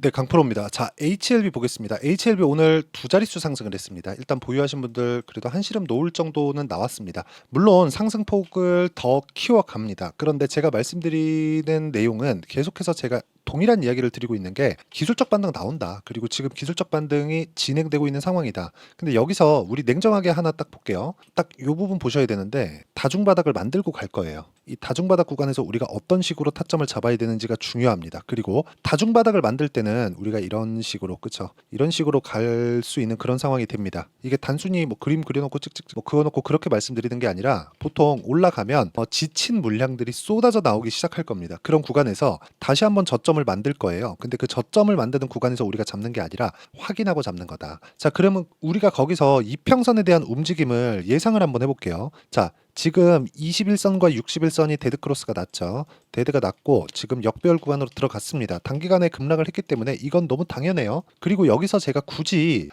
네, 강프로입니다. 자, HLB 보겠습니다. HLB 오늘 두 자릿수 상승을 했습니다. 일단 보유하신 분들 그래도 한시름 놓을 정도는 나왔습니다. 물론 상승폭을 더 키워갑니다. 그런데 제가 말씀드리는 내용은 계속해서 제가 동일한 이야기를 드리고 있는 게 기술적 반등 나온다. 그리고 지금 기술적 반등이 진행되고 있는 상황이다. 근데 여기서 우리 냉정하게 하나 딱 볼게요. 딱 이 부분 보셔야 되는데 다중바닥을 만들고 갈 거예요. 이 다중바닥 구간에서 우리가 어떤 식으로 타점을 잡아야 되는지가 중요합니다. 그리고 다중바닥을 만들 때는 우리가 이런 식으로, 그쵸? 이런 식으로 갈 수 있는 그런 상황이 됩니다. 이게 단순히 뭐 그림 그려놓고 찍찍 뭐 그어놓고 그렇게 말씀드리는 게 아니라 보통 올라가면 지친 물량들이 쏟아져 나오기 시작할 겁니다. 그런 구간에서 다시 한번 저점을 만들 거예요. 근데 그 저점을 만드는 구간에서 우리가 잡는 게 아니라 확인하고 잡는 거다. 자, 그러면 우리가 거기서 이평선에 대한 움직임을 예상을 한번 해볼게요. 자, 지금 21선과 61선이 데드크로스가 났죠. 데드가 났고 지금 역배열 구간으로 들어갔습니다. 단기간에 급락을 했기 때문에 이건 너무 당연해요. 그리고 여기서 제가 굳이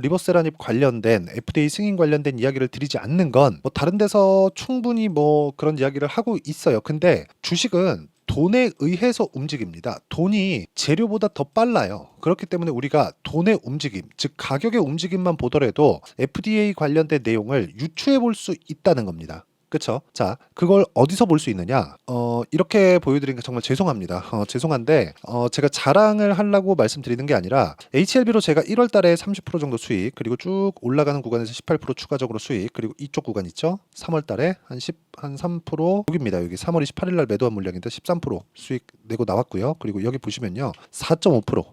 리버세라닙 관련된 FDA 승인 관련된 이야기를 드리지 않는 건 뭐 다른 데서 충분히 뭐 그런 이야기를 하고 있어요. 근데 주식은 돈에 의해서 움직입니다. 돈이 재료보다 더 빨라요. 그렇기 때문에 우리가 돈의 움직임, 즉 가격의 움직임만 보더라도 FDA 관련된 내용을 유추해 볼 수 있다는 겁니다. 그쵸? 자, 그걸 어디서 볼 수 있느냐? 이렇게 보여드린 게 정말 죄송합니다. 죄송한데, 제가 자랑을 하려고 말씀드리는 게 아니라, HLB로 제가 1월 달에 30% 정도 수익, 그리고 쭉 올라가는 구간에서 18% 추가적으로 수익, 그리고 이쪽 구간 있죠? 3월 달에 한 3%, 여기입니다. 여기 3월 28일 날 매도한 물량인데 13% 수익 내고 나왔고요. 그리고 여기 보시면요. 4.5%.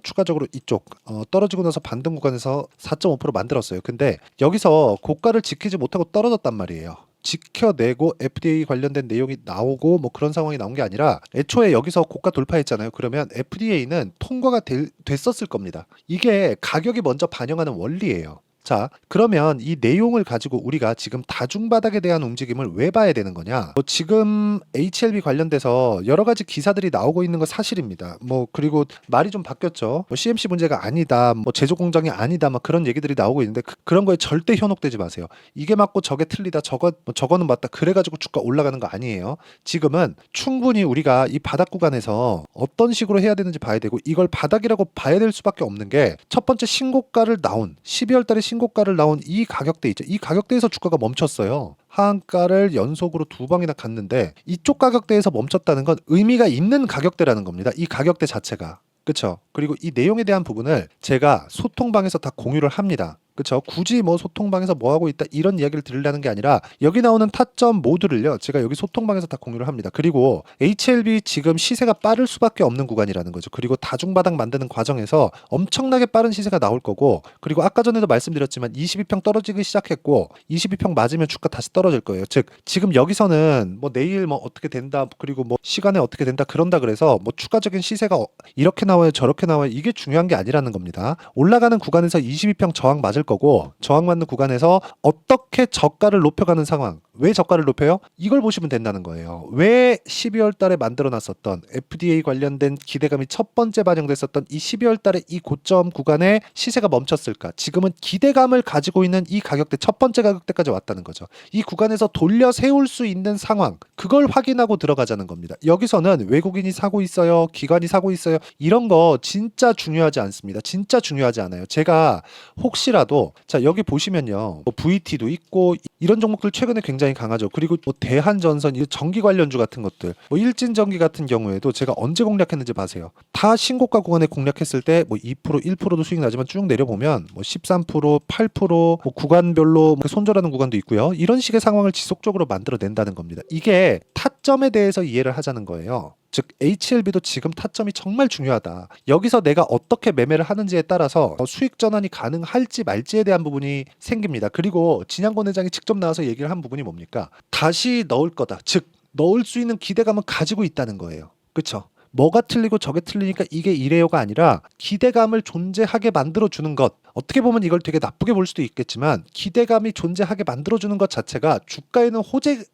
추가적으로 이쪽 떨어지고 나서 반등 구간에서 4.5% 만들었어요. 근데 여기서 고가를 지키지 못하고 떨어졌단 말이에요. 지켜내고 FDA 관련된 내용이 나오고 뭐 그런 상황이 나온 게 아니라 애초에 여기서 고가 돌파했잖아요. 그러면 FDA는 통과가 됐었을 겁니다. 이게 가격이 먼저 반영하는 원리예요. 자, 그러면 이 내용을 가지고 우리가 지금 다중바닥에 대한 움직임을 왜 봐야 되는 거냐? 뭐 지금 HLB 관련돼서 여러 가지 기사들이 나오고 있는 거 사실입니다. 뭐 그리고 말이 좀 바뀌었죠. 뭐 CMC 문제가 아니다, 뭐 제조 공장이 아니다, 막 그런 얘기들이 나오고 있는데 그런 거에 절대 현혹되지 마세요. 이게 맞고 저게 틀리다, 저거는 맞다. 그래가지고 주가 올라가는 거 아니에요. 지금은 충분히 우리가 이 바닥 구간에서 어떤 식으로 해야 되는지 봐야 되고 이걸 바닥이라고 봐야 될 수밖에 없는 게 첫 번째 신고가를 나온 12월 달에 신고가를 나온 이 가격대 있죠. 이 가격대에서 주가가 멈췄어요. 하한가를 연속으로 두 방이나 갔는데 이쪽 가격대에서 멈췄다는 건 의미가 있는 가격대라는 겁니다. 이 가격대 자체가. 그쵸? 그리고 이 내용에 대한 부분을 제가 소통방에서 다 공유를 합니다. 그쵸? 굳이 뭐 소통방에서 뭐 하고 있다 이런 이야기를 드리려는 게 아니라 여기 나오는 타점 모두를요 제가 여기 소통방에서 다 공유를 합니다. 그리고 HLB 지금 시세가 빠를 수밖에 없는 구간이라는 거죠. 그리고 다중바닥 만드는 과정에서 엄청나게 빠른 시세가 나올 거고 그리고 아까 전에도 말씀드렸지만 22평 떨어지기 시작했고 22평 맞으면 주가 다시 떨어질 거예요. 즉 지금 여기서는 뭐 내일 뭐 어떻게 된다 그리고 뭐 시간에 어떻게 된다 그런다 그래서 뭐 추가적인 시세가 이렇게 나와요 저렇게 나와요 이게 중요한 게 아니라는 겁니다. 올라가는 구간에서 22평 저항 맞을 거고 저항 맞는 구간에서 어떻게 저가를 높여가는 상황 왜 저가를 높여요? 이걸 보시면 된다는 거예요. 왜 12월 달에 만들어 놨었던 FDA 관련된 기대감이 첫 번째 반영됐었던 이 12월 달에 이 고점 구간에 시세가 멈췄을까? 지금은 기대감을 가지고 있는 이 가격대 첫 번째 가격대까지 왔다는 거죠. 이 구간에서 돌려 세울 수 있는 상황 그걸 확인하고 들어가자는 겁니다. 여기서는 외국인이 사고 있어요. 기관이 사고 있어요. 이런 거 진짜 중요하지 않습니다. 진짜 중요하지 않아요. 제가 혹시라도 자 여기 보시면요. 뭐 VT도 있고 이런 종목들 최근에 굉장히 강하죠. 그리고 뭐 대한전선, 이 전기 관련주 같은 것들, 뭐 일진전기 같은 경우에도 제가 언제 공략했는지 봐세요. 다 신고가 구간에 공략했을 때 뭐 2%, 1%도 수익 나지만 쭉 내려보면 뭐 13%, 8%, 뭐 구간별로 손절하는 구간도 있고요. 이런 식의 상황을 지속적으로 만들어낸다는 겁니다. 이게 타점에 대해서 이해를 하자는 거예요. 즉 HLB도 지금 타점이 정말 중요하다. 여기서 내가 어떻게 매매를 하는지에 따라서 수익 전환이 가능할지 말지에 대한 부분이 생깁니다. 그리고 진양권 회장이 직접 나와서 얘기를 한 부분이 뭡니까? 다시 넣을 거다. 즉 넣을 수 있는 기대감은 가지고 있다는 거예요. 그렇죠? 뭐가 틀리고 저게 틀리니까 이게 이래요가 아니라 기대감을 존재하게 만들어주는 것. 어떻게 보면 이걸 되게 나쁘게 볼 수도 있겠지만 기대감이 존재하게 만들어주는 것 자체가 주가에는 호재로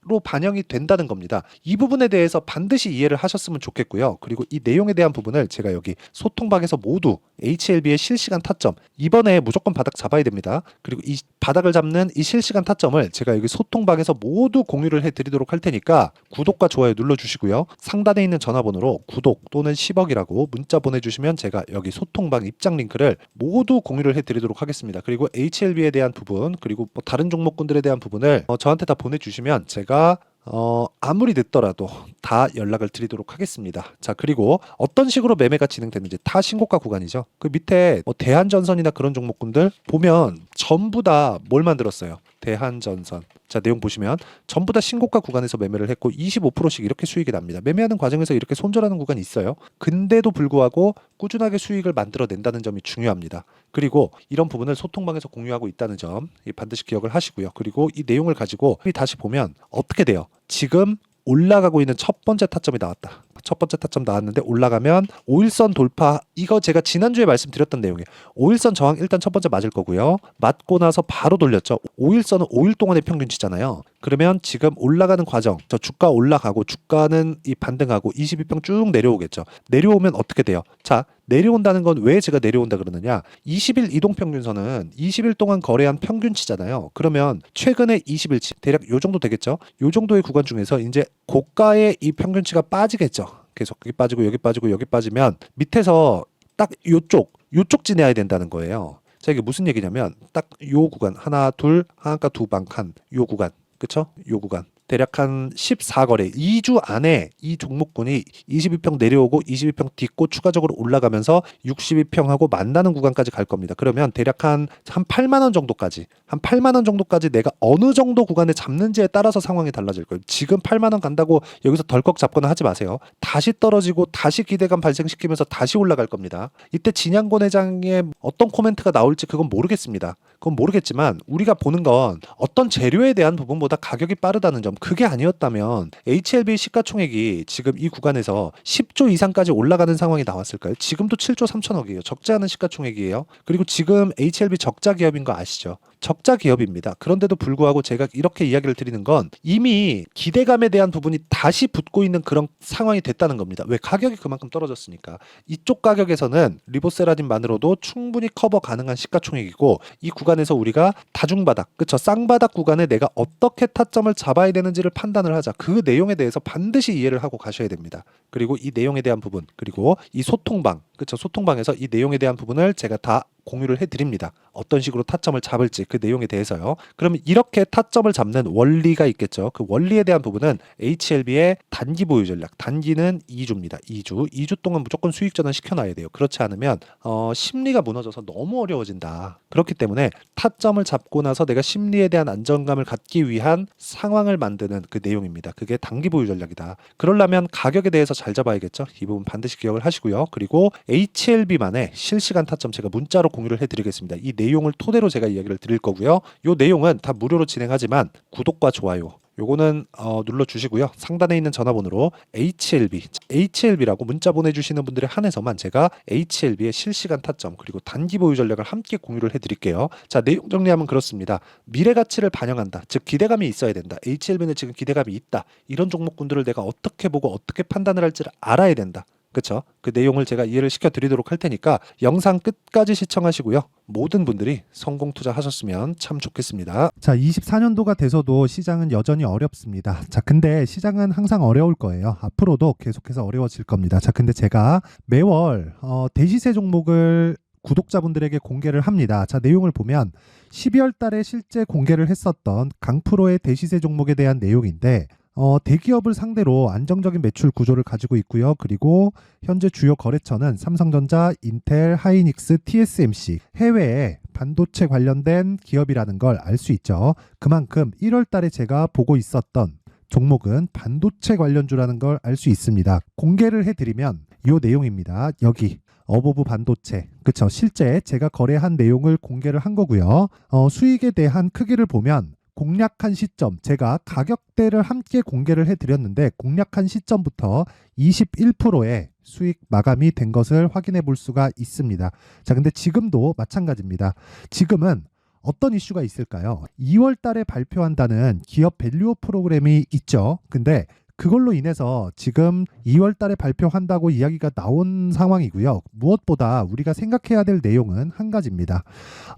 로 반영이 된다는 겁니다. 이 부분에 대해서 반드시 이해를 하셨으면 좋겠고요. 그리고 이 내용에 대한 부분을 제가 여기 소통방에서 모두 HLB의 실시간 타점, 이번에 무조건 바닥 잡아야 됩니다. 그리고 이 바닥을 잡는 이 실시간 타점을 제가 여기 소통방에서 모두 공유를 해드리도록 할 테니까 구독과 좋아요 눌러주시고요. 상단에 있는 전화번호로 구독 또는 10억이라고 문자 보내주시면 제가 여기 소통방 입장 링크를 모두 공유를 해드리도록 하겠습니다. 그리고 HLB에 대한 부분, 그리고 뭐 다른 종목군들에 대한 부분을 저한테 다 보내주시면 제가 아무리 늦더라도 다 연락을 드리도록 하겠습니다. 자, 그리고 어떤 식으로 매매가 진행되는지 다 신고가 구간이죠. 그 밑에 뭐 대한전선이나 그런 종목군들 보면 전부 다 뭘 만들었어요? 대한전선. 자, 내용 보시면 전부 다 신고가 구간에서 매매를 했고 25%씩 이렇게 수익이 납니다. 매매하는 과정에서 이렇게 손절하는 구간이 있어요. 근데도 불구하고 꾸준하게 수익을 만들어낸다는 점이 중요합니다. 그리고 이런 부분을 소통방에서 공유하고 있다는 점 반드시 기억을 하시고요. 그리고 이 내용을 가지고 다시 보면 어떻게 돼요? 지금 올라가고 있는 첫 번째 타점이 나왔다. 첫 번째 타점 나왔는데 올라가면 5일선 돌파, 이거 제가 지난주에 말씀드렸던 내용이에요. 5일선 저항 일단 첫 번째 맞을 거고요. 맞고 나서 바로 돌렸죠. 5일선은 5일 동안의 평균치잖아요. 그러면 지금 올라가는 과정, 저 주가 올라가고 주가는 이 반등하고 22평 쭉 내려오겠죠. 내려오면 어떻게 돼요? 자, 내려온다는 건 왜 제가 내려온다 그러느냐? 20일 이동평균선은 20일 동안 거래한 평균치잖아요. 그러면 최근에 20일치 대략 요 정도 되겠죠? 요 정도의 구간 중에서 이제 고가의 이 평균치가 빠지겠죠. 계속 여기 빠지고 여기 빠지고 여기 빠지면 밑에서 딱 요쪽 지내야 된다는 거예요. 자, 이게 무슨 얘기냐면 딱 요 구간 하나 둘 하나가 두 방 칸 요 구간, 그쵸? 요 구간 대략 한 14거래 2주 안에 이 종목군이 22평 내려오고 22평 딛고 추가적으로 올라가면서 62평하고 만나는 구간까지 갈 겁니다. 그러면 대략 한 8만 원 정도까지, 한 8만 원 정도까지 내가 어느 정도 구간에 잡는지에 따라서 상황이 달라질 거예요. 지금 8만 원 간다고 여기서 덜컥 잡거나 하지 마세요. 다시 떨어지고 다시 기대감 발생시키면서 다시 올라갈 겁니다. 이때 진양권 회장의 어떤 코멘트가 나올지 그건 모르겠습니다. 그건 모르겠지만 우리가 보는 건 어떤 재료에 대한 부분보다 가격이 빠르다는 점, 그게 아니었다면 HLB 시가총액이 지금 이 구간에서 10조 이상까지 올라가는 상황이 나왔을까요? 지금도 7조 3천억이에요. 적지 않은 시가총액이에요. 그리고 지금 HLB 적자 기업인 거 아시죠? 적자 기업입니다. 그런데도 불구하고 제가 이렇게 이야기를 드리는 건 이미 기대감에 대한 부분이 다시 붙고 있는 그런 상황이 됐다는 겁니다. 왜? 가격이 그만큼 떨어졌으니까. 이쪽 가격에서는 리보세라딘만으로도 충분히 커버 가능한 시가총액이고 이 구간에서 우리가 다중바닥, 그쵸? 쌍바닥 구간에 내가 어떻게 타점을 잡아야 되는지를 판단을 하자. 그 내용에 대해서 반드시 이해를 하고 가셔야 됩니다. 그리고 이 내용에 대한 부분, 그리고 이 소통방, 그쵸? 소통방에서 이 내용에 대한 부분을 제가 다 공유를 해드립니다. 어떤 식으로 타점을 잡을지 그 내용에 대해서요. 그러면 이렇게 타점을 잡는 원리가 있겠죠. 그 원리에 대한 부분은 HLB의 단기 보유 전략, 단기는 2주입니다. 2주 동안 무조건 수익 전환 시켜놔야 돼요. 그렇지 않으면 심리가 무너져서 너무 어려워진다. 그렇기 때문에 타점을 잡고 나서 내가 심리에 대한 안정감을 갖기 위한 상황을 만드는 그 내용입니다. 그게 단기 보유 전략이다. 그러려면 가격에 대해서 잘 잡아야겠죠. 이 부분 반드시 기억을 하시고요. 그리고 HLB만의 실시간 타점 제가 문자로 공유를 해드리겠습니다. 이 내용을 토대로 제가 이야기를 드릴 거고요. 이 내용은 다 무료로 진행하지만 구독과 좋아요 요거는 눌러주시고요. 상단에 있는 전화번호로 HLB라고 문자 보내주시는 분들에 한해서만 제가 HLB의 실시간 타점 그리고 단기 보유 전략을 함께 공유를 해드릴게요. 자, 내용 정리하면 그렇습니다. 미래 가치를 반영한다. 즉 기대감이 있어야 된다. HLB는 지금 기대감이 있다. 이런 종목군들을 내가 어떻게 보고 어떻게 판단을 할지를 알아야 된다. 그쵸? 그 내용을 제가 이해를 시켜드리도록 할 테니까 영상 끝까지 시청하시고요. 모든 분들이 성공 투자하셨으면 참 좋겠습니다. 자, 24년도가 돼서도 시장은 여전히 어렵습니다. 자, 근데 시장은 항상 어려울 거예요. 앞으로도 계속해서 어려워질 겁니다. 자, 근데 제가 매월 대시세 종목을 구독자분들에게 공개를 합니다. 자, 내용을 보면 12월 달에 실제 공개를 했었던 강프로의 대시세 종목에 대한 내용인데 대기업을 상대로 안정적인 매출 구조를 가지고 있고요. 그리고 현재 주요 거래처는 삼성전자, 인텔, 하이닉스, TSMC, 해외에 반도체 관련된 기업이라는 걸 알 수 있죠. 그만큼 1월 달에 제가 보고 있었던 종목은 반도체 관련주라는 걸 알 수 있습니다. 공개를 해드리면 이 내용입니다. 여기 어보브 반도체, 그쵸? 실제 제가 거래한 내용을 공개를 한 거고요. 수익에 대한 크기를 보면 공략한 시점, 제가 가격대를 함께 공개를 해드렸는데 공략한 시점부터 21%의 수익 마감이 된 것을 확인해 볼 수가 있습니다. 자, 근데 지금도 마찬가지입니다. 지금은 어떤 이슈가 있을까요? 2월 달에 발표한다는 기업 밸류업 프로그램이 있죠. 근데 그걸로 인해서 지금 2월 달에 발표한다고 이야기가 나온 상황이고요. 무엇보다 우리가 생각해야 될 내용은 한 가지입니다.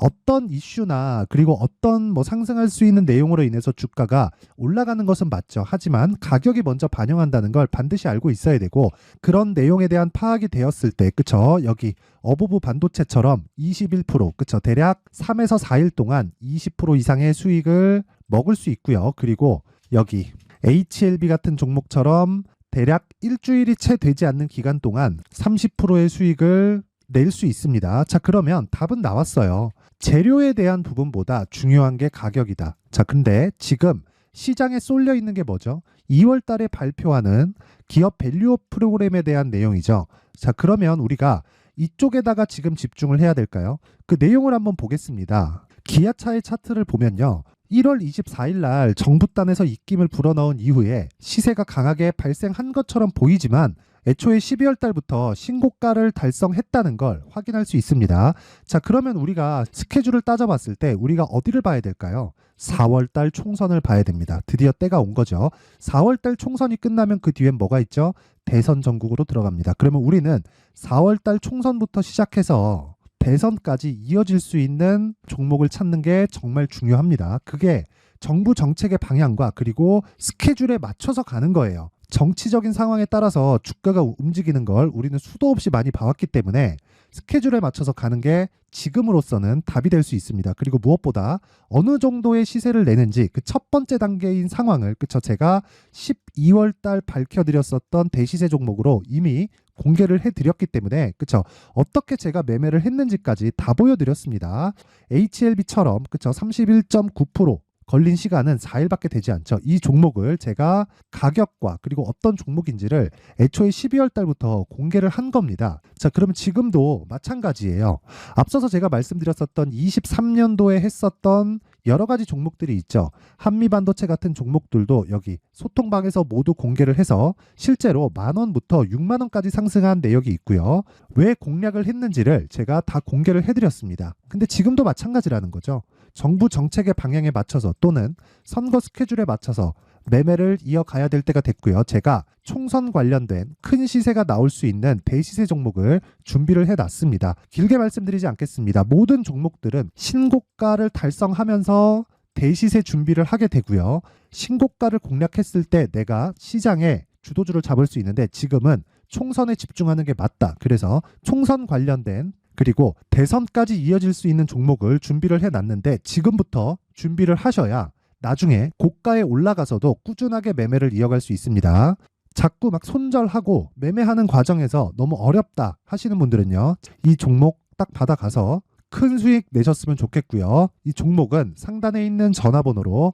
어떤 이슈나 그리고 어떤 상승할 수 있는 내용으로 인해서 주가가 올라가는 것은 맞죠. 하지만 가격이 먼저 반영한다는 걸 반드시 알고 있어야 되고, 그런 내용에 대한 파악이 되었을 때, 그쵸? 여기 어부부 반도체처럼 21%, 그쵸? 대략 3에서 4일 동안 20% 이상의 수익을 먹을 수 있고요. 그리고 여기 HLB 같은 종목처럼 대략 일주일이 채 되지 않는 기간 동안 30%의 수익을 낼 수 있습니다. 자, 그러면 답은 나왔어요. 재료에 대한 부분보다 중요한 게 가격이다. 자, 근데 지금 시장에 쏠려 있는 게 뭐죠? 2월 달에 발표하는 기업 밸류업 프로그램에 대한 내용이죠. 자, 그러면 우리가 이쪽에다가 지금 집중을 해야 될까요? 그 내용을 한번 보겠습니다. 기아차의 차트를 보면요. 1월 24일 날 정부단에서 입김을 불어넣은 이후에 시세가 강하게 발생한 것처럼 보이지만 애초에 12월 달부터 신고가를 달성했다는 걸 확인할 수 있습니다. 자, 그러면 우리가 스케줄을 따져봤을 때 우리가 어디를 봐야 될까요? 4월 달 총선을 봐야 됩니다. 드디어 때가 온 거죠. 4월 달 총선이 끝나면 그 뒤엔 뭐가 있죠? 대선 전국으로 들어갑니다. 그러면 우리는 4월 달 총선부터 시작해서 대선까지 이어질 수 있는 종목을 찾는 게 정말 중요합니다. 그게 정부 정책의 방향과 그리고 스케줄에 맞춰서 가는 거예요. 정치적인 상황에 따라서 주가가 움직이는 걸 우리는 수도 없이 많이 봐왔기 때문에 스케줄에 맞춰서 가는 게 지금으로서는 답이 될 수 있습니다. 그리고 무엇보다 어느 정도의 시세를 내는지 그 첫 번째 단계인 상황을, 그쵸? 제가 12월 달 밝혀드렸었던 대시세 종목으로 이미 공개를 해드렸기 때문에, 그쵸? 어떻게 제가 매매를 했는지까지 다 보여드렸습니다. HLB처럼, 그쵸? 31.9% 걸린 시간은 4일밖에 되지 않죠. 이 종목을 제가 가격과 그리고 어떤 종목인지를 애초에 12월 달부터 공개를 한 겁니다. 자, 그러면 지금도 마찬가지예요. 앞서서 제가 말씀드렸었던 23년도에 했었던 여러 가지 종목들이 있죠. 한미반도체 같은 종목들도 여기 소통방에서 모두 공개를 해서 실제로 10,000원부터 60,000원까지 상승한 내역이 있고요. 왜 공략을 했는지를 제가 다 공개를 해드렸습니다. 근데 지금도 마찬가지라는 거죠. 정부 정책의 방향에 맞춰서 또는 선거 스케줄에 맞춰서 매매를 이어가야 될 때가 됐고요. 제가 총선 관련된 큰 시세가 나올 수 있는 대시세 종목을 준비를 해놨습니다. 길게 말씀드리지 않겠습니다. 모든 종목들은 신고가를 달성하면서 대시세 준비를 하게 되고요. 신고가를 공략했을 때 내가 시장에 주도주를 잡을 수 있는데 지금은 총선에 집중하는 게 맞다. 그래서 총선 관련된 그리고 대선까지 이어질 수 있는 종목을 준비를 해놨는데 지금부터 준비를 하셔야 나중에 고가에 올라가서도 꾸준하게 매매를 이어갈 수 있습니다. 자꾸 막 손절하고 매매하는 과정에서 너무 어렵다 하시는 분들은요. 이 종목 딱 받아가서 큰 수익 내셨으면 좋겠고요. 이 종목은 상단에 있는 전화번호로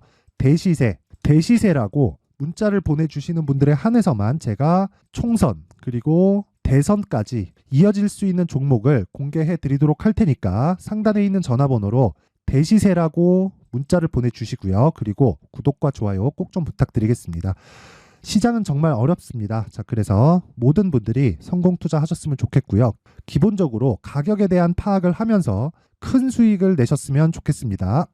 대시세라고 문자를 보내주시는 분들에 한해서만 제가 총선 그리고 대선까지 이어질 수 있는 종목을 공개해 드리도록 할 테니까 상단에 있는 전화번호로 대시세라고 문자를 보내주시고요. 그리고 구독과 좋아요 꼭 좀 부탁드리겠습니다. 시장은 정말 어렵습니다. 자, 그래서 모든 분들이 성공 투자하셨으면 좋겠고요. 기본적으로 가격에 대한 파악을 하면서 큰 수익을 내셨으면 좋겠습니다.